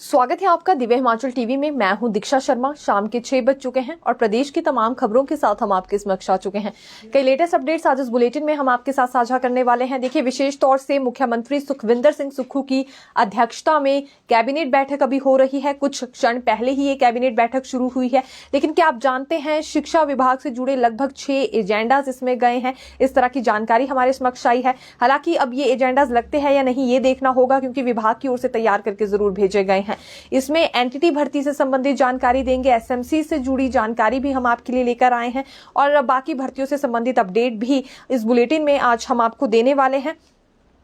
स्वागत है आपका दिव्य हिमाचल टीवी में। मैं हूं दीक्षा शर्मा। शाम के 6 बज चुके हैं और प्रदेश की तमाम खबरों के साथ हम आपके समक्ष आ चुके हैं। कई लेटेस्ट अपडेट्स आज इस बुलेटिन में हम आपके साथ साझा करने वाले हैं। देखिए, विशेष तौर से मुख्यमंत्री सुखविंदर सिंह सुक्खू की अध्यक्षता में कैबिनेट बैठक अभी हो रही है। कुछ क्षण पहले ही ये कैबिनेट बैठक शुरू हुई है, लेकिन क्या आप जानते हैं शिक्षा विभाग से जुड़े लगभग 6 एजेंडाज इसमें गए हैं। इस तरह की जानकारी हमारे समक्ष आई है। हालांकि अब ये एजेंडाज लगते हैं या नहीं ये देखना होगा, क्योंकि विभाग की ओर से तैयार करके जरूर भेजे गए हैं। इसमें एनटीटी भर्ती से संबंधित जानकारी देंगे, एसएमसी से जुड़ी जानकारी भी हम आपके लिए लेकर आए हैं और बाकी भर्तियों से संबंधित अपडेट भी इस बुलेटिन में आज हम आपको देने वाले हैं।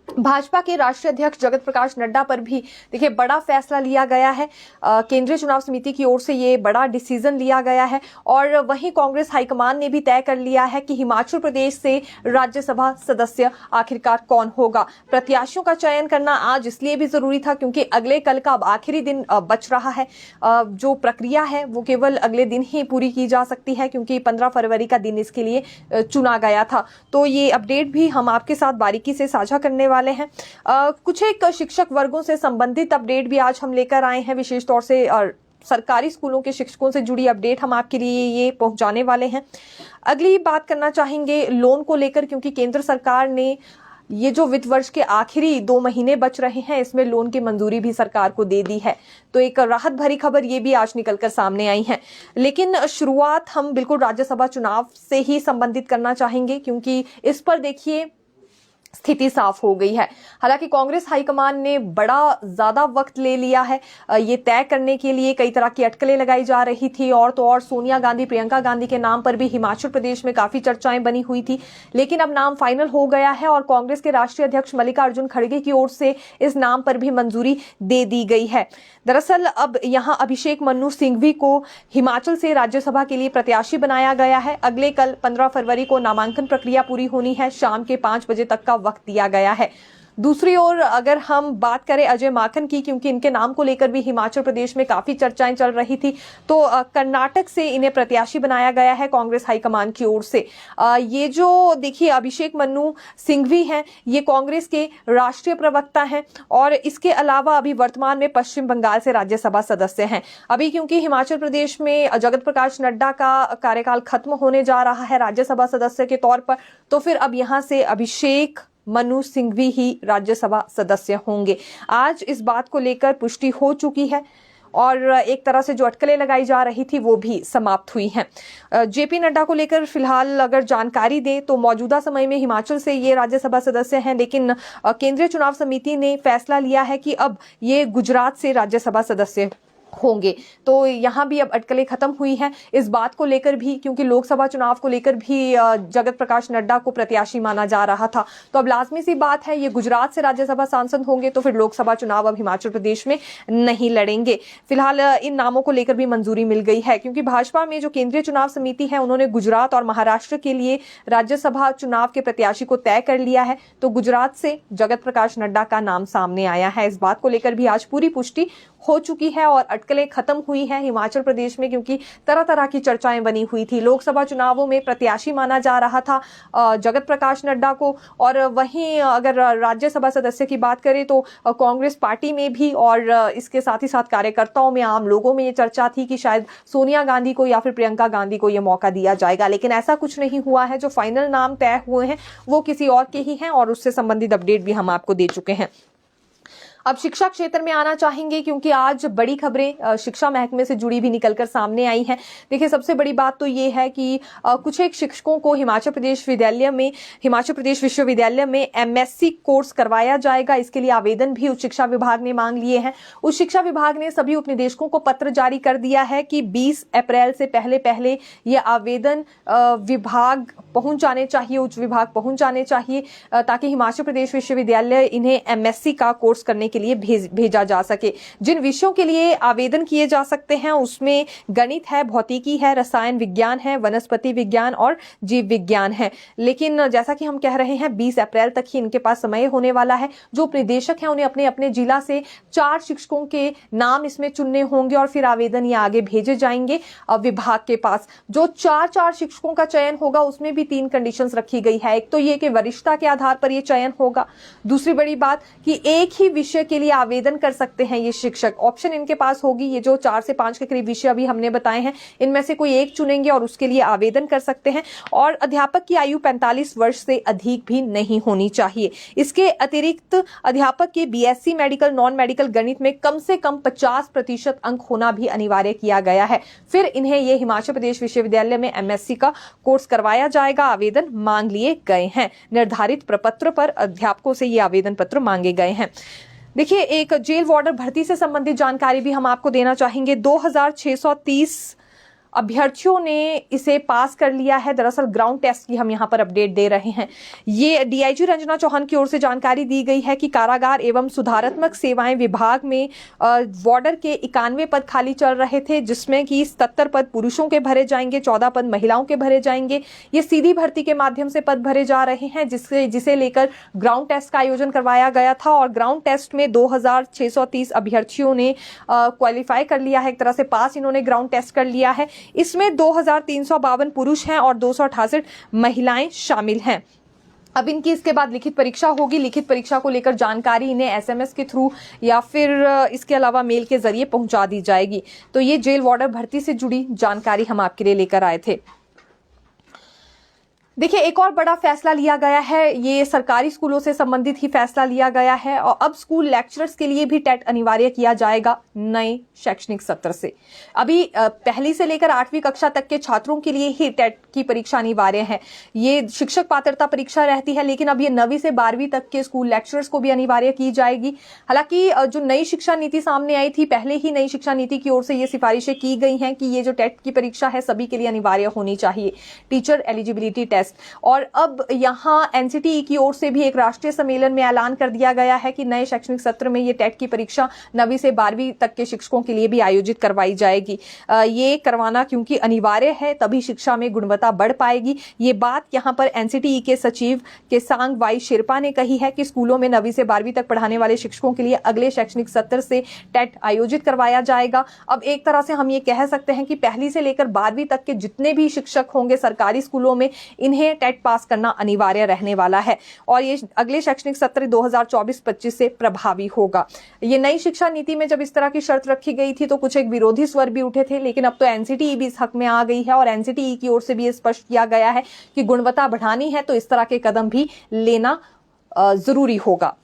भाजपा के राष्ट्रीय अध्यक्ष जगत प्रकाश नड्डा पर भी देखिए बड़ा फैसला लिया गया है। केंद्रीय चुनाव समिति की ओर से ये बड़ा डिसीजन लिया गया है और वहीं कांग्रेस हाईकमान ने भी तय कर लिया है कि हिमाचल प्रदेश से राज्यसभा सदस्य आखिरकार कौन होगा। प्रत्याशियों का चयन करना आज इसलिए भी जरूरी था क्योंकि अगले कल का अब आखिरी दिन बच रहा है। जो प्रक्रिया है वो केवल अगले दिन ही पूरी की जा सकती है, क्योंकि 15 फरवरी का दिन इसके लिए चुना गया था। तो ये अपडेट भी हम आपके साथ बारीकी से साझा करने वाले हैं। कुछ एक शिक्षक वर्गों से संबंधित अपडेट भी आज हम लेकर आए हैं। विशेष तौर से सरकारी स्कूलों के शिक्षकों से जुड़ी अपडेट हम आपके लिए ये पहुंचाने वाले हैं। अगली बात करना चाहेंगे लोन को लेकर, क्योंकि केंद्र सरकार ने ये जो वित्त वर्ष के आखिरी 2 महीने बच रहे हैं इसमें लोन की मंजूरी भी सरकार को दे दी है। तो एक राहत भरी खबर ये भी आज निकलकर सामने आई है। लेकिन शुरुआत हम बिल्कुल राज्यसभा चुनाव से ही संबंधित करना चाहेंगे, क्योंकि इस पर देखिए स्थिति साफ हो गई है। हालांकि कांग्रेस हाईकमान ने बड़ा ज्यादा वक्त ले लिया है ये तय करने के लिए। कई तरह की अटकलें लगाई जा रही थी और तो और सोनिया गांधी, प्रियंका गांधी के नाम पर भी हिमाचल प्रदेश में काफी चर्चाएं बनी हुई थी, लेकिन अब नाम फाइनल हो गया है और कांग्रेस के राष्ट्रीय अध्यक्ष मल्लिकार्जुन खड़गे की ओर से इस नाम पर भी मंजूरी दे दी गई है। दरअसल अब यहां अभिषेक मन्नू सिंघवी को हिमाचल से राज्यसभा के लिए प्रत्याशी बनाया गया है। अगले कल 15 फरवरी को नामांकन प्रक्रिया पूरी होनी है। शाम के 5 बजे तक का वक्त दिया गया है। दूसरी ओर अगर हम बात करें अजय माकन की, क्योंकि इनके नाम को लेकर भी हिमाचल प्रदेश में काफी चर्चाएं चल रही थी, तो कर्नाटक से इन्हें प्रत्याशी बनाया गया है कांग्रेस हाईकमान की ओर से। ये जो देखिए अभिषेक मन्नू सिंघवी हैं, ये कांग्रेस के राष्ट्रीय प्रवक्ता हैं और इसके अलावा अभी वर्तमान में पश्चिम बंगाल से राज्यसभा सदस्य हैं। अभी क्योंकि हिमाचल प्रदेश में जगत प्रकाश नड्डा का कार्यकाल खत्म होने जा रहा है राज्यसभा सदस्य के तौर पर, तो फिर अब यहां से अभिषेक मनु सिंघवी ही राज्यसभा सदस्य होंगे। आज इस बात को लेकर पुष्टि हो चुकी है और एक तरह से जो अटकलें लगाई जा रही थी वो भी समाप्त हुई हैं। जेपी नड्डा को लेकर फिलहाल अगर जानकारी दें तो मौजूदा समय में हिमाचल से ये राज्यसभा सदस्य हैं, लेकिन केंद्रीय चुनाव समिति ने फैसला लिया है कि अब ये गुजरात से राज्यसभा सदस्य होंगे। तो यहां भी अब अटकलें खत्म हुई हैं इस बात को लेकर भी, क्योंकि लोकसभा चुनाव को लेकर भी जगत प्रकाश नड्डा को प्रत्याशी माना जा रहा था। तो अब लाजमी सी बात है ये गुजरात से राज्यसभा सांसद होंगे, तो फिर लोकसभा चुनाव अब हिमाचल प्रदेश में नहीं लड़ेंगे। फिलहाल इन नामों को लेकर भी मंजूरी मिल गई है, क्योंकि भाजपा में जो केंद्रीय चुनाव समिति है उन्होंने गुजरात और महाराष्ट्र के लिए राज्यसभा चुनाव के प्रत्याशी को तय कर लिया है। तो गुजरात से जगत प्रकाश नड्डा का नाम सामने आया है। इस बात को लेकर भी आज पूरी पुष्टि हो चुकी है और अटकलें खत्म हुई हैं हिमाचल प्रदेश में, क्योंकि तरह तरह की चर्चाएं बनी हुई थी। लोकसभा चुनावों में प्रत्याशी माना जा रहा था जगत प्रकाश नड्डा को, और वहीं अगर राज्यसभा सदस्य की बात करें तो कांग्रेस पार्टी में भी और इसके साथ ही साथ कार्यकर्ताओं में, आम लोगों में ये चर्चा थी कि शायद सोनिया गांधी को या फिर प्रियंका गांधी को ये मौका दिया जाएगा, लेकिन ऐसा कुछ नहीं हुआ है। जो फाइनल नाम तय हुए हैं वो किसी और के ही हैं और उससे संबंधित अपडेट भी हम आपको दे चुके हैं। अब शिक्षा क्षेत्र में आना चाहेंगे, क्योंकि आज बड़ी खबरें शिक्षा महकमे से जुड़ी भी निकलकर सामने आई हैं। देखिए, सबसे बड़ी बात तो ये है कि कुछ एक शिक्षकों को हिमाचल प्रदेश विश्वविद्यालय में एमएससी कोर्स करवाया जाएगा। इसके लिए आवेदन भी उच्च शिक्षा विभाग ने मांग लिए हैं। उच्च शिक्षा विभाग ने सभी उपनिदेशकों को पत्र जारी कर दिया है कि 20 अप्रैल से पहले ये आवेदन विभाग पहुंच जाने चाहिए, उच्च विभाग पहुंच जाने चाहिए, ताकि हिमाचल प्रदेश विश्वविद्यालय इन्हें एमएससी का कोर्स करने के लिए भेजा जा सके। जिन विषयों के लिए आवेदन किए जा सकते हैं उसमें गणित है, भौतिकी है, रसायन विज्ञान है, वनस्पति विज्ञान और जीव विज्ञान है। लेकिन जैसा कि हम कह रहे हैं 20 अप्रैल तक ही इनके पास समय होने वाला है। जो उपनिदेशक हैं उन्हें अपने अपने जिला से 4 शिक्षकों के नाम इसमें चुनने होंगे और फिर आवेदन ये आगे भेजे जाएंगे विभाग के पास। जो 4 शिक्षकों का चयन होगा उसमें भी 3 कंडीशंस रखी गई है। एक तो ये कि वरिष्ठता के आधार पर ये चयन होगा। दूसरी बड़ी बात कि एक ही विषय के लिए आवेदन कर सकते हैं ये शिक्षक। ऑप्शन इनके पास होगी, ये जो 4 से 5 के करीब विषय अभी हमने बताए हैं, इनमें से कोई एक चुनेंगे और उसके लिए आवेदन कर सकते हैं। और अध्यापक की आयु 45 वर्ष से अधिक भी नहीं होनी चाहिए। इसके अतिरिक्त अध्यापक के बीएससी मेडिकल, नॉन मेडिकल गणित में कम से कम 50% अंक होना भी अनिवार्य किया गया है। फिर इन्हें ये हिमाचल प्रदेश विश्वविद्यालय में एमएससी का कोर्स करवाया जाएगा। आवेदन मांग लिए गए हैं। निर्धारित प्रपत्र पर अध्यापकों से ये आवेदन पत्र मांगे गए हैं। देखिए, एक जेल वार्डर भर्ती से संबंधित जानकारी भी हम आपको देना चाहेंगे। 2630 अभ्यर्थियों ने इसे पास कर लिया है। दरअसल ग्राउंड टेस्ट की हम यहाँ पर अपडेट दे रहे हैं। ये डीआईजी रंजना चौहान की ओर से जानकारी दी गई है कि कारागार एवं सुधारात्मक सेवाएं विभाग में वार्डर के 91 पद खाली चल रहे थे, जिसमें कि 77 पद पुरुषों के भरे जाएंगे, 14 पद महिलाओं के भरे जाएंगे। ये सीधी भर्ती के माध्यम से पद भरे जा रहे हैं, जिसे लेकर ग्राउंड टेस्ट का आयोजन करवाया गया था। और ग्राउंड टेस्ट में 2630 अभ्यर्थियों ने क्वालिफाई कर लिया है, एक तरह से पास इन्होंने ग्राउंड टेस्ट कर लिया है। इसमें 2352 पुरुष हैं और 268 महिलाएं शामिल हैं। अब इनकी इसके बाद लिखित परीक्षा होगी। लिखित परीक्षा को लेकर जानकारी इन्हें एसएमएस के थ्रू या फिर इसके अलावा मेल के जरिए पहुंचा दी जाएगी। तो ये जेल वार्डर भर्ती से जुड़ी जानकारी हम आपके लिए लेकर आए थे। देखिए, एक और बड़ा फैसला लिया गया है। ये सरकारी स्कूलों से संबंधित ही फैसला लिया गया है और अब स्कूल लेक्चरर्स के लिए भी टेट अनिवार्य किया जाएगा नए शैक्षणिक सत्र से। अभी पहली से लेकर 8वीं कक्षा तक के छात्रों के लिए ही टेट की परीक्षा अनिवार्य है। ये शिक्षक पात्रता परीक्षा रहती है, लेकिन अब ये 9वीं से 12वीं तक के स्कूल लेक्चरर्स को भी अनिवार्य की जाएगी। हालांकि जो नई शिक्षा नीति सामने आई थी, पहले ही नई शिक्षा नीति की ओर से ये सिफारिशें की गई हैं कि ये जो टेट की परीक्षा है सभी के लिए अनिवार्य होनी चाहिए, टीचर एलिजिबिलिटी टेस्ट। और अब यहां एनसीटीई की ओर से भी एक राष्ट्रीय सम्मेलन में ऐलान कर दिया गया है कि नए शैक्षणिक सत्र में ये टेट की परीक्षा 9वीं से 12वीं तक के शिक्षकों के लिए भी आयोजित करवाई जाएगी। ये करवाना क्योंकि अनिवार्य है, तभी शिक्षा में गुणवत्ता बढ़ पाएगी। ये बात यहां पर एनसीटीई के सचिव केसांग वाई शेरपा ने कही है कि स्कूलों में 9वीं से 12वीं तक पढ़ाने वाले शिक्षकों के लिए अगले शैक्षणिक सत्र से टेट आयोजित करवाया जाएगा। अब एक तरह से हम ये कह सकते हैं कि पहली से लेकर 12वीं तक के जितने भी शिक्षक होंगे सरकारी स्कूलों में, इन्हें टेट पास करना अनिवार्य रहने वाला है और ये अगले शैक्षणिक सत्र 2024-25 से प्रभावी होगा। ये नई शिक्षा नीति में जब इस तरह की शर्त रखी गई थी तो कुछ एक विरोधी स्वर भी उठे थे, लेकिन अब तो एनसीटीई भी इस हक में आ गई है और एनसीटीई की ओर से भी ये स्पष्ट किया गया है कि गुणवत्ता बढ़ानी है तो इस तरह के कदम भी लेना जरूरी होगा।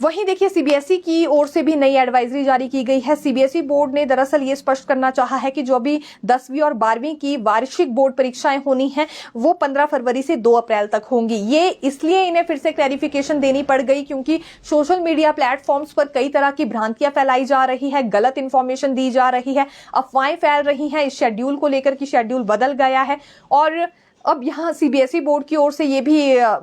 वहीं देखिए, सीबीएसई की ओर से भी नई एडवाइजरी जारी की गई है। सीबीएसई बोर्ड ने दरअसल ये स्पष्ट करना चाहा है कि जो भी 10वीं और 12वीं की वार्षिक बोर्ड परीक्षाएं होनी हैं वो 15 फरवरी से 2 अप्रैल तक होंगी। ये इसलिए इन्हें फिर से क्लैरिफिकेशन देनी पड़ गई क्योंकि सोशल मीडिया प्लेटफॉर्म्स पर कई तरह की भ्रांतियां फैलाई जा रही है, गलत इंफॉर्मेशन दी जा रही है, अफवाहें फैल रही हैं इस शेड्यूल को लेकर कि शेड्यूल बदल गया है। और अब यहाँ सीबीएसई बोर्ड की ओर से ये भी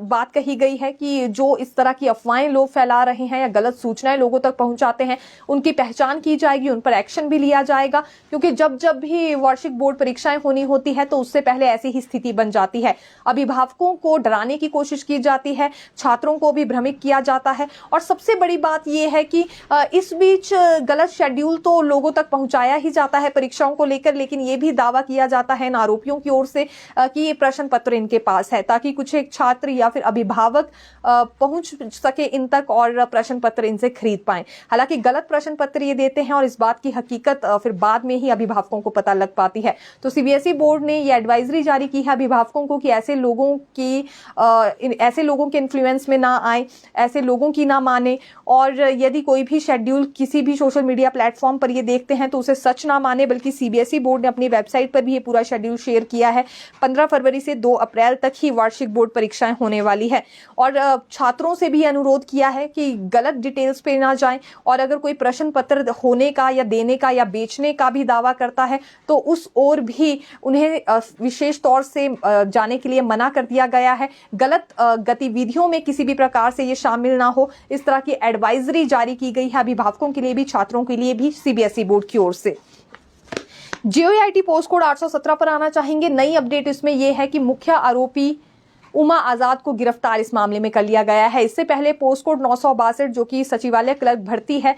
बात कही गई है कि जो इस तरह की अफवाहें लोग फैला रहे हैं या गलत सूचनाएं लोगों तक पहुंचाते हैं, उनकी पहचान की जाएगी, उन पर एक्शन भी लिया जाएगा। क्योंकि जब जब भी वार्षिक बोर्ड परीक्षाएं होनी होती है तो उससे पहले ऐसी ही स्थिति बन जाती है। अभिभावकों को डराने की कोशिश की जाती है, छात्रों को भी भ्रमित किया जाता है और सबसे बड़ी बात यह है कि इस बीच गलत शेड्यूल तो लोगों तक पहुंचाया ही जाता है परीक्षाओं को लेकर, लेकिन ये भी दावा किया जाता है इन आरोपियों की ओर से कि ये प्रश्न पत्र इनके पास है ताकि कुछ एक छात्र या फिर अभिभावक पहुंच सके इन तक और प्रश्न पत्र इनसे खरीद पाएं। हालांकि गलत प्रश्न पत्र ये देते हैं और इस बात की हकीकत फिर बाद में ही अभिभावकों को पता लग पाती है। तो सीबीएसई बोर्ड ने ये एडवाइजरी जारी की है अभिभावकों को कि ऐसे लोगों के इन्फ्लुएंस में ना आए, ऐसे लोगों की ना माने और यदि कोई भी शेड्यूल किसी भी सोशल मीडिया प्लेटफॉर्म पर ये देखते हैं तो उसे सच ना माने, बल्कि सीबीएसई बोर्ड ने अपनी वेबसाइट पर भी ये पूरा शेड्यूल शेयर किया है। 15 फरवरी से 2 अप्रैल तक ही वार्षिक बोर्ड परीक्षाएं होने वाली है और छात्रों से भी अनुरोध किया है कि गलत डिटेल्स पे ना जाएं और अगर कोई प्रश्न पत्र होने का या देने का या बेचने का भी दावा करता है तो उस ओर भी उन्हें विशेष तौर से जाने के लिए मना कर दिया गया है। गलत गतिविधियों में किसी भी प्रकार से ये शामिल ना हो, इस तरह की एडवाइजरी जारी की गई है अभिभावकों के लिए भी, छात्रों के लिए भी सीबीएसई बोर्ड की ओर से। जेओआईटी पोस्ट कोड 817 पर आना चाहेंगे। नई अपडेट इसमें यह है कि मुख्य आरोपी उमा आजाद को गिरफ्तार इस मामले में कर लिया गया है। इससे पहले पोस्ट कोड 962 जो कि सचिवालय क्लर्क भर्ती है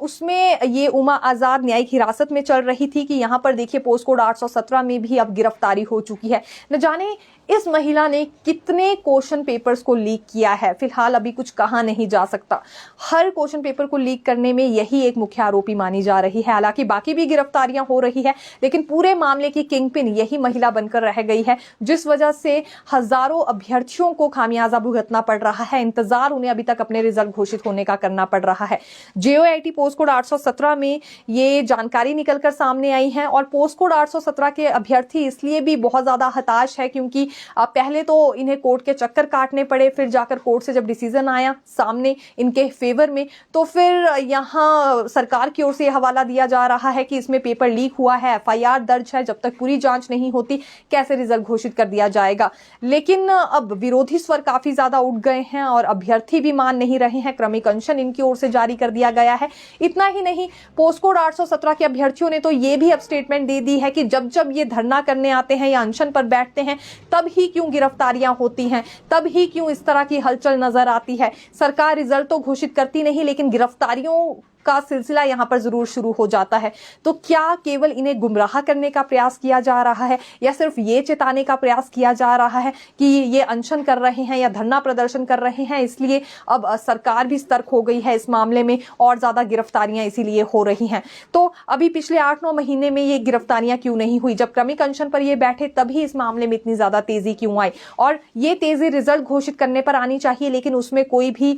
उसमें ये उमा आजाद न्यायिक हिरासत में चल रही थी कि यहाँ पर देखिए पोस्ट कोड 817 में भी अब गिरफ्तारी हो चुकी है। न जाने इस महिला ने कितने क्वेश्चन पेपर्स को लीक किया है, फिलहाल अभी कुछ कहा नहीं जा सकता। हर क्वेश्चन पेपर को लीक करने में यही एक मुख्य आरोपी मानी जा रही है। हालांकि बाकी भी गिरफ्तारियां हो रही है, लेकिन पूरे मामले की किंगपिन यही महिला बनकर रह गई है, जिस वजह से हजारों अभ्यर्थियों को खामियाजा भुगतना पड़ रहा है। इंतजार उन्हें अभी तक अपने रिजल्ट घोषित होने का करना पड़ रहा है। JOIT पोस्ट कोड 817 में ये जानकारी निकलकर सामने आई है और पोस्ट कोड 817 के अभ्यर्थी इसलिए भी बहुत ज्यादा हताश है क्योंकि पहले तो इन्हें कोर्ट के चक्कर काटने पड़े, फिर जाकर कोर्ट से जब डिसीजन आया सामने इनके फेवर में, तो फिर यहां सरकार की ओर से हवाला दिया जा रहा है कि इसमें पेपर लीक हुआ है, FIR दर्ज है, जब तक पूरी जांच नहीं होती कैसे रिजल्ट घोषित कर दिया जाएगा। लेकिन अब विरोधी स्वर काफी ज्यादा उठ गए हैं और अभ्यर्थी भी मान नहीं रहे हैं। क्रमिक अनशन इनकी ओर से जारी कर दिया गया है। इतना ही नहीं, पोस्ट कोड 817 के अभ्यर्थियों ने तो ये भी अब स्टेटमेंट दे दी है कि जब जब ये धरना करने आते हैं या अनशन पर बैठते हैं तब ही क्यों गिरफ्तारियां होती हैं, तब ही क्यों इस तरह की हलचल नजर आती है। सरकार रिजल्ट तो घोषित करती नहीं, लेकिन गिरफ्तारियों का सिलसिला यहां पर जरूर शुरू हो जाता है। तो क्या केवल इन्हें गुमराह करने का प्रयास किया जा रहा है या सिर्फ ये चेताने का प्रयास किया जा रहा है कि ये अनशन कर रहे हैं या धरना प्रदर्शन कर रहे हैं, इसलिए अब सरकार भी सतर्क हो गई है इस मामले में और ज्यादा गिरफ्तारियां इसीलिए हो रही हैं। तो अभी पिछले 8-9 महीने में ये गिरफ्तारियां क्यों नहीं हुई? जब क्रमिक अनशन पर ये बैठे तभी इस मामले में इतनी ज्यादा तेजी क्यों आई? और ये तेजी रिजल्ट घोषित करने पर आनी चाहिए, लेकिन उसमें कोई भी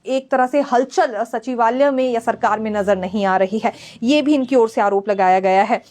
एक तरह से हलचल सचिवालय में या सरकार में नजर नहीं आ रही है। ये भी इनकी ओर से आरोप लगाया गया है।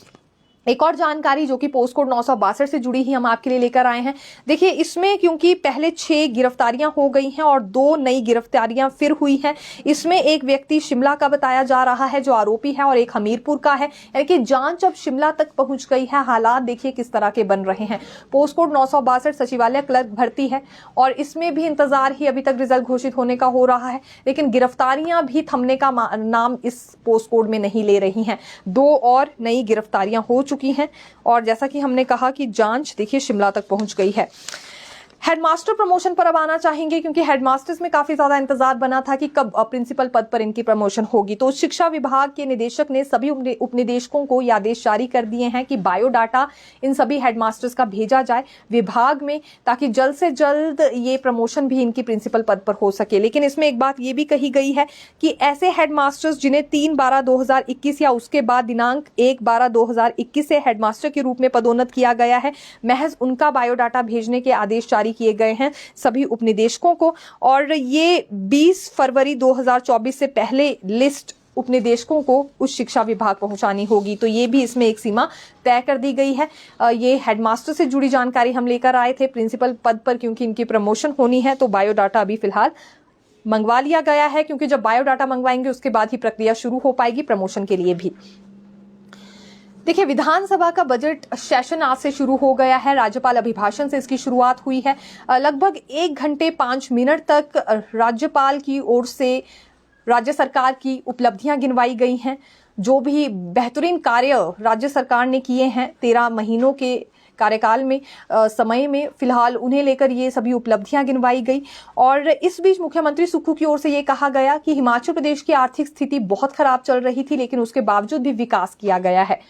एक और जानकारी जो कि पोस्ट कोड 962 से जुड़ी ही हम आपके लिए लेकर आए हैं। देखिए, इसमें क्योंकि पहले 6 गिरफ्तारियां हो गई हैं और 2 नई गिरफ्तारियां फिर हुई हैं। इसमें एक व्यक्ति शिमला का बताया जा रहा है जो आरोपी है और एक हमीरपुर का है। यानी कि जांच अब शिमला तक पहुंच गई है। हालात देखिए किस तरह के बन रहे हैं। पोस्ट कोड 962 सचिवालय क्लर्क भर्ती है और इसमें भी इंतजार ही अभी तक रिजल्ट घोषित होने का हो रहा है, लेकिन गिरफ्तारियां भी थमने का नाम इस पोस्ट कोड में नहीं ले रही हैं। 2 और नई गिरफ्तारियां हो चुकी हैं और जैसा कि हमने कहा कि जांच देखिए शिमला तक पहुंच गई है। हेडमास्टर प्रमोशन पर अब आना चाहेंगे क्योंकि हेडमास्टर्स में काफी ज्यादा इंतजार बना था कि कब प्रिंसिपल पद पर इनकी प्रमोशन होगी। तो शिक्षा विभाग के निदेशक ने सभी उपनिदेशकों को ये आदेश जारी कर दिए हैं कि बायोडाटा इन सभी हेडमास्टर्स का भेजा जाए विभाग में, ताकि जल्द से जल्द ये प्रमोशन भी इनकी प्रिंसिपल पद पर हो सके। लेकिन इसमें एक बात ये भी कही गई है कि ऐसे हेडमास्टर्स जिन्हें 3/12/2021 या उसके बाद दिनांक 1/12/2021 से हेडमास्टर के रूप में पदोन्नत किया गया है, महज उनका बायोडाटा भेजने के आदेश जारी किए गए हैं सभी उपनिदेशकों को। और ये 20 फरवरी 2024 से पहले लिस्ट उपनिदेशकों को उच्च शिक्षा विभाग पहुंचानी होगी। तो ये भी इसमें एक सीमा तय कर दी गई है। ये हेडमास्टर से जुड़ी जानकारी हम लेकर आए थे। प्रिंसिपल पद पर क्योंकि इनकी प्रमोशन होनी है तो बायोडाटा अभी फिलहाल मंगवा लिया गया है, क्योंकि जब बायोडाटा मंगवाएंगे उसके बाद ही प्रक्रिया शुरू हो पाएगी प्रमोशन के लिए भी। देखिए, विधानसभा का बजट सेशन आज से शुरू हो गया है। राज्यपाल अभिभाषण से इसकी शुरुआत हुई है। लगभग 1 घंटे 5 मिनट तक राज्यपाल की ओर से राज्य सरकार की उपलब्धियां गिनवाई गई हैं। जो भी बेहतरीन कार्य राज्य सरकार ने किए हैं 13 महीनों के कार्यकाल में समय में, फिलहाल उन्हें लेकर ये सभी उपलब्धियां गिनवाई गई। और इस बीच मुख्यमंत्री सुक्खू की ओर से ये कहा गया कि हिमाचल प्रदेश की आर्थिक स्थिति बहुत खराब चल रही थी, लेकिन उसके बावजूद भी विकास किया गया है।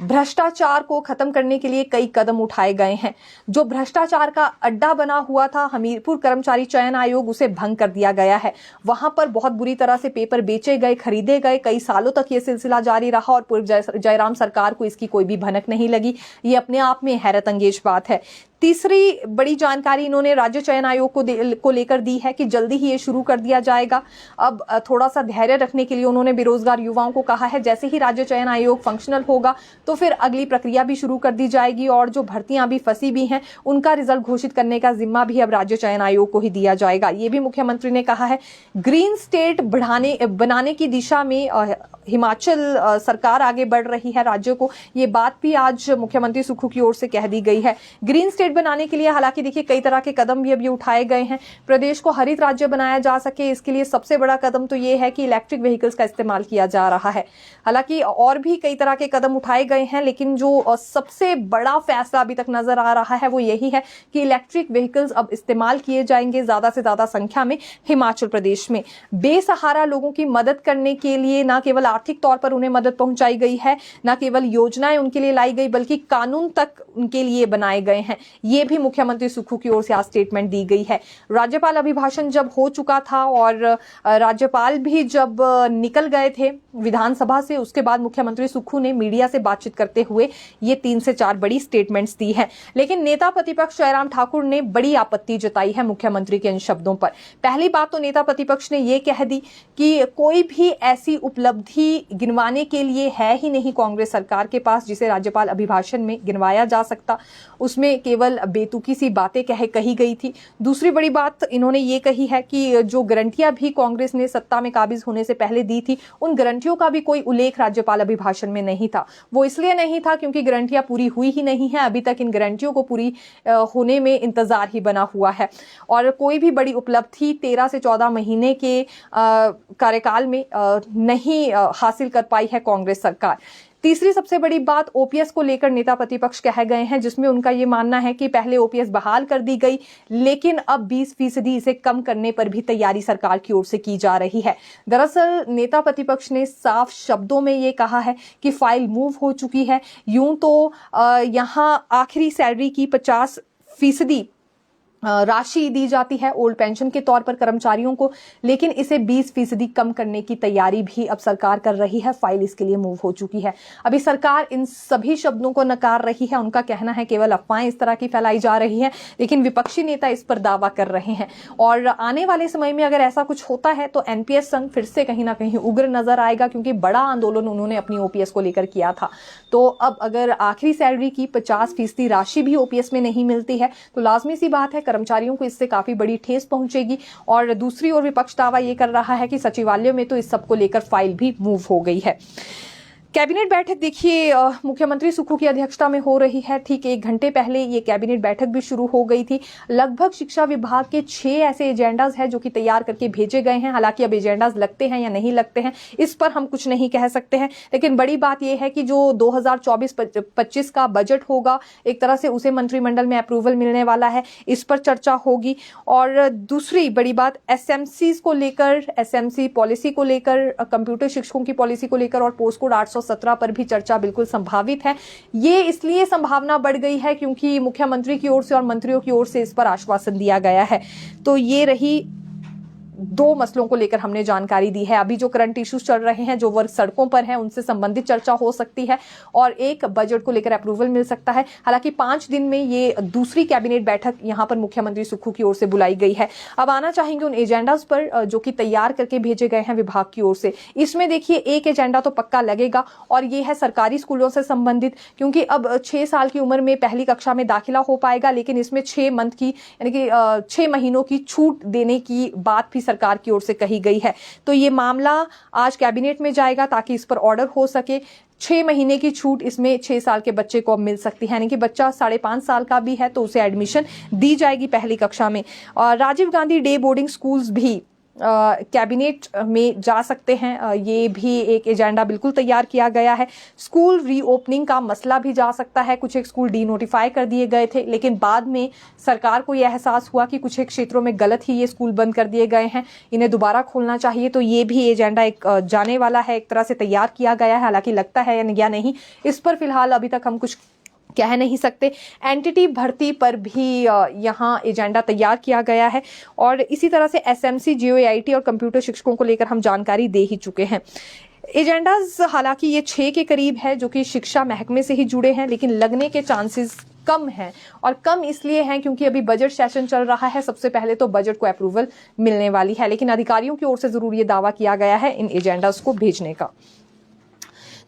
भ्रष्टाचार को खत्म करने के लिए कई कदम उठाए गए हैं। जो भ्रष्टाचार का अड्डा बना हुआ था हमीरपुर कर्मचारी चयन आयोग, उसे भंग कर दिया गया है। वहां पर बहुत बुरी तरह से पेपर बेचे गए, खरीदे गए। कई सालों तक ये सिलसिला जारी रहा और पूर्व जयराम सरकार को इसकी कोई भी भनक नहीं लगी। ये अपने आप में हैरत अंगेज बात है। तीसरी बड़ी जानकारी इन्होंने राज्य चयन आयोग को लेकर दी है कि जल्दी ही ये शुरू कर दिया जाएगा। अब थोड़ा सा धैर्य रखने के लिए उन्होंने बेरोजगार युवाओं को कहा है, जैसे ही राज्य चयन आयोग फंक्शनल होगा तो फिर अगली प्रक्रिया भी शुरू कर दी जाएगी और जो भर्तियां अभी फंसी भी हैं उनका रिजल्ट घोषित करने का जिम्मा भी अब राज्य चयन आयोग को ही दिया जाएगा। ये भी मुख्यमंत्री ने कहा है। ग्रीन स्टेट बनाने की दिशा में हिमाचल सरकार आगे बढ़ रही है राज्य को, ये बात भी आज मुख्यमंत्री सुक्खू की ओर से कह दी गई है। ग्रीन स्टेट बनाने के लिए हालांकि देखिए कई तरह के कदम भी अभी उठाए गए हैं। प्रदेश को हरित राज्य बनाया जा सके, इसके लिए सबसे बड़ा कदम तो ये है कि इलेक्ट्रिक व्हीकल्स का इस्तेमाल किया जा रहा है। हालांकि और भी कई तरह के कदम उठाए गए हैं, लेकिन जो सबसे बड़ा फैसला अभी तक नजर आ रहा है वो यही है कि इलेक्ट्रिक व्हीकल्स अब इस्तेमाल किए जाएंगे ज्यादा से ज्यादा संख्या में हिमाचल प्रदेश में। बेसहारा लोगों की मदद करने के लिए न केवल आर्थिक तौर पर उन्हें मदद पहुंचाई गई है, न केवल योजनाएं उनके लिए लाई गई, बल्कि कानून तक उनके लिए बनाए गए हैं। ये भी मुख्यमंत्री सुक्खू की ओर से आज स्टेटमेंट दी गई है। राज्यपाल अभिभाषण जब हो चुका था और राज्यपाल भी जब निकल गए थे विधानसभा से, उसके बाद मुख्यमंत्री सुक्खू ने मीडिया से बातचीत करते हुए ये 3 से 4 बड़ी स्टेटमेंट्स दी है। लेकिन नेता प्रतिपक्ष जयराम ठाकुर ने बड़ी आपत्ति जताई है मुख्यमंत्री के इन शब्दों पर। पहली बात तो नेता प्रतिपक्ष ने यह कह दी कि कोई भी ऐसी उपलब्धि गिनवाने के लिए है ही नहीं कांग्रेस सरकार के पास जिसे राज्यपाल अभिभाषण में गिनवाया जा सकता, उसमें केवल बेतुकी सी बातें कही गई थी। दूसरी बड़ी बात इन्होंने ये कही है कि जो गारंटियां भी कांग्रेस ने सत्ता में काबिज होने से पहले दी थी, उन गारंटियों का भी कोई उल्लेख राज्यपाल अभिभाषण में नहीं था। वो इसलिए नहीं था क्योंकि गारंटियां पूरी हुई ही नहीं है, अभी तक इन गारंटियों को पूरी होने में इंतजार ही बना हुआ है। और कोई भी बड़ी उपलब्धि 13 से 14 महीने के कार्यकाल में नहीं हासिल कर पाई है कांग्रेस सरकार। तीसरी सबसे बड़ी बात ओपीएस को लेकर नेता प्रतिपक्ष कह गए हैं, जिसमें उनका यह मानना है कि पहले ओपीएस बहाल कर दी गई, लेकिन अब 20% इसे कम करने पर भी तैयारी सरकार की ओर से की जा रही है। दरअसल नेता प्रतिपक्ष ने साफ शब्दों में यह कहा है कि फाइल मूव हो चुकी है। यूं तो यहां आखिरी सैलरी की 50% राशि दी जाती है ओल्ड पेंशन के तौर पर कर्मचारियों को, लेकिन इसे 20% कम करने की तैयारी भी अब सरकार कर रही है। फाइल इसके लिए मूव हो चुकी है। अभी सरकार इन सभी शब्दों को नकार रही है। उनका कहना है केवल अफवाहें इस तरह की फैलाई जा रही है, लेकिन विपक्षी नेता इस पर दावा कर रहे हैं। और आने वाले समय में अगर ऐसा कुछ होता है तो एनपीएस संघ फिर से कहीं ना कहीं उग्र नजर आएगा, क्योंकि बड़ा आंदोलन उन्होंने अपनी ओपीएस को लेकर किया था। तो अब अगर आखिरी सैलरी की 50% राशि भी ओपीएस में नहीं मिलती है तो लाजमी सी बात है कर्मचारियों को इससे काफी बड़ी ठेस पहुंचेगी। और दूसरी ओर विपक्ष दावा यह कर रहा है कि सचिवालय में तो इस सब को लेकर फाइल भी मूव हो गई है। कैबिनेट बैठक देखिए मुख्यमंत्री सुक्खू की अध्यक्षता में हो रही है। ठीक 1 घंटे पहले ये कैबिनेट बैठक भी शुरू हो गई थी। लगभग शिक्षा विभाग के 6 ऐसे एजेंडाज हैं जो कि तैयार करके भेजे गए हैं। हालांकि अब एजेंडाज लगते हैं या नहीं लगते हैं इस पर हम कुछ नहीं कह सकते हैं, लेकिन बड़ी बात यह है कि जो 2024-25 का बजट होगा एक तरह से उसे मंत्रिमंडल में अप्रूवल मिलने वाला है, इस पर चर्चा होगी। और दूसरी बड़ी बात एसएमसी को लेकर, एसएमसी पॉलिसी को लेकर, कंप्यूटर शिक्षकों की पॉलिसी को लेकर और पोस्ट कोड 817 पर भी चर्चा बिल्कुल संभावित है। ये इसलिए संभावना बढ़ गई है क्योंकि मुख्यमंत्री की ओर से और मंत्रियों की ओर से इस पर आश्वासन दिया गया है। तो ये रही 2 मसलों को लेकर हमने जानकारी दी है। अभी जो करंट इश्यूज चल रहे हैं, जो वर्ग सड़कों पर हैं, उनसे संबंधित चर्चा हो सकती है और एक बजट को लेकर अप्रूवल मिल सकता है। हालांकि 5 दिन में ये दूसरी कैबिनेट बैठक यहां पर मुख्यमंत्री सुक्खू की ओर से बुलाई गई है। अब आना चाहेंगे उन एजेंडाज पर जो कि तैयार करके भेजे गए हैं विभाग की ओर से। इसमें देखिए एक एजेंडा तो पक्का लगेगा और ये है सरकारी स्कूलों से संबंधित, क्योंकि अब 6 साल की उम्र में पहली कक्षा में दाखिला हो पाएगा, लेकिन इसमें 6 मंथ की यानी कि 6 महीनों की छूट देने की बात भी सरकार की ओर से कही गई है। तो ये मामला आज कैबिनेट में जाएगा ताकि इस पर ऑर्डर हो सके। 6 महीने की छूट इसमें 6 साल के बच्चे को अब मिल सकती है, यानी कि बच्चा 5.5 साल का भी है तो उसे एडमिशन दी जाएगी पहली कक्षा में। और Rajiv Gandhi day boarding schools भी कैबिनेट में जा सकते हैं, ये भी एक एजेंडा बिल्कुल तैयार किया गया है। स्कूल रीओपनिंग का मसला भी जा सकता है। कुछ एक स्कूल डीनोटिफाई कर दिए गए थे, लेकिन बाद में सरकार को यह एहसास हुआ कि कुछ एक क्षेत्रों में गलत ही ये स्कूल बंद कर दिए गए हैं, इन्हें दोबारा खोलना चाहिए। तो ये भी एजेंडा एक जाने वाला है, एक तरह से तैयार किया गया है। हालांकि लगता है या नहीं इस पर फिलहाल अभी तक हम कुछ कह नहीं सकते। एनटीटी भर्ती पर भी यहाँ एजेंडा तैयार किया गया है और इसी तरह से एसएमसी, जीओएआईटी और कंप्यूटर शिक्षकों को लेकर हम जानकारी दे ही चुके हैं। एजेंडाज हालांकि ये 6 के करीब है जो कि शिक्षा महकमे से ही जुड़े हैं, लेकिन लगने के चांसेस कम हैं। और कम इसलिए हैं क्योंकि अभी बजट सेशन चल रहा है। सबसे पहले तो बजट को अप्रूवल मिलने वाली है, लेकिन अधिकारियों की ओर से जरूर ये दावा किया गया है इन एजेंडाज को भेजने का।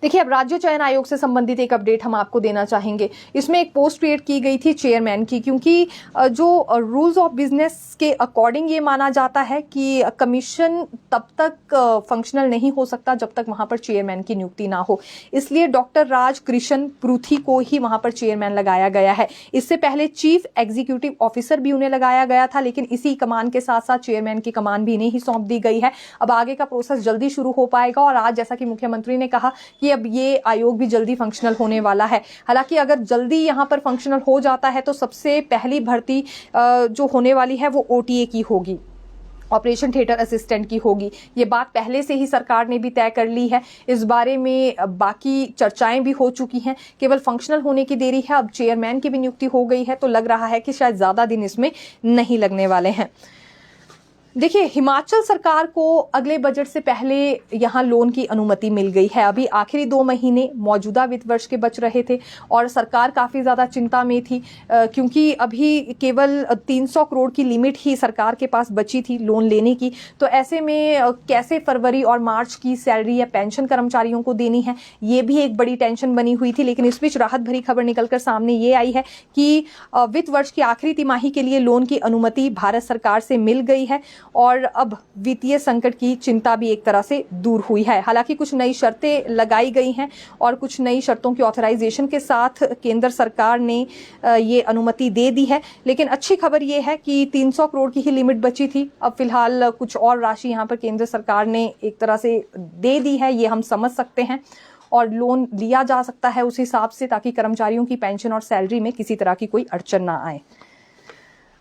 देखिए अब राज्य चयन आयोग से संबंधित एक अपडेट हम आपको देना चाहेंगे। इसमें एक पोस्ट क्रिएट की गई थी चेयरमैन की, क्योंकि जो रूल्स ऑफ बिजनेस के अकॉर्डिंग ये माना जाता है कि कमीशन तब तक फंक्शनल नहीं हो सकता जब तक वहां पर चेयरमैन की नियुक्ति ना हो। इसलिए डॉक्टर राज कृष्ण पृथ्वी को ही वहां पर चेयरमैन लगाया गया है। इससे पहले चीफ एग्जीक्यूटिव ऑफिसर भी उन्हें लगाया गया था, लेकिन इसी कमान के साथ साथ चेयरमैन की कमान भी इन्हें ही सौंप दी गई है। अब आगे का प्रोसेस जल्दी शुरू हो पाएगा और आज जैसा कि मुख्यमंत्री ने कहा कि अब ये आयोग भी जल्दी फंक्शनल होने वाला है। हालांकि अगर जल्दी यहां पर फंक्शनल हो जाता है तो सबसे पहली भर्ती जो होने वाली है वो ओटीए की होगी। ऑपरेशन थिएटर असिस्टेंट की होगी। ये बात पहले से ही सरकार ने भी तय कर ली है। इस बारे में बाकी चर्चाएं भी हो चुकी हैं, केवल फंक्शनल होने की देरी है। अब चेयरमैन की भी नियुक्ति हो गई है, तो लग रहा है कि शायद ज्यादा दिन इसमें नहीं लगने वाले हैं। देखिए, हिमाचल सरकार को अगले बजट से पहले यहां लोन की अनुमति मिल गई है। अभी आखिरी 2 महीने मौजूदा वित्त वर्ष के बच रहे थे और सरकार काफी ज्यादा चिंता में थी, क्योंकि अभी केवल 300 करोड़ की लिमिट ही सरकार के पास बची थी लोन लेने की। तो ऐसे में कैसे फरवरी और मार्च की सैलरी या पेंशन कर्मचारियों को देनी है, ये भी एक बड़ी टेंशन बनी हुई थी। लेकिन इस बीच राहत भरी खबर निकलकर सामने ये आई है कि वित्त वर्ष की आखिरी तिमाही के लिए लोन की अनुमति भारत सरकार से मिल गई है और अब वित्तीय संकट की चिंता भी एक तरह से दूर हुई है। हालांकि कुछ नई शर्तें लगाई गई हैं और कुछ नई शर्तों की ऑथराइजेशन के साथ केंद्र सरकार ने ये अनुमति दे दी है। लेकिन अच्छी खबर ये है कि 300 करोड़ की ही लिमिट बची थी। अब फिलहाल कुछ और राशि यहाँ पर केंद्र सरकार ने एक तरह से दे दी है, ये हम समझ सकते हैं, और लोन लिया जा सकता है उस हिसाब से, ताकि कर्मचारियों की पेंशन और सैलरी में किसी तरह की कोई अड़चन ना आए।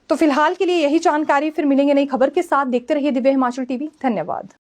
तो फिलहाल के लिए यही जानकारी, फिर मिलेंगे नई खबर के साथ। देखते रहिए दिव्य हिमाचल टीवी। धन्यवाद।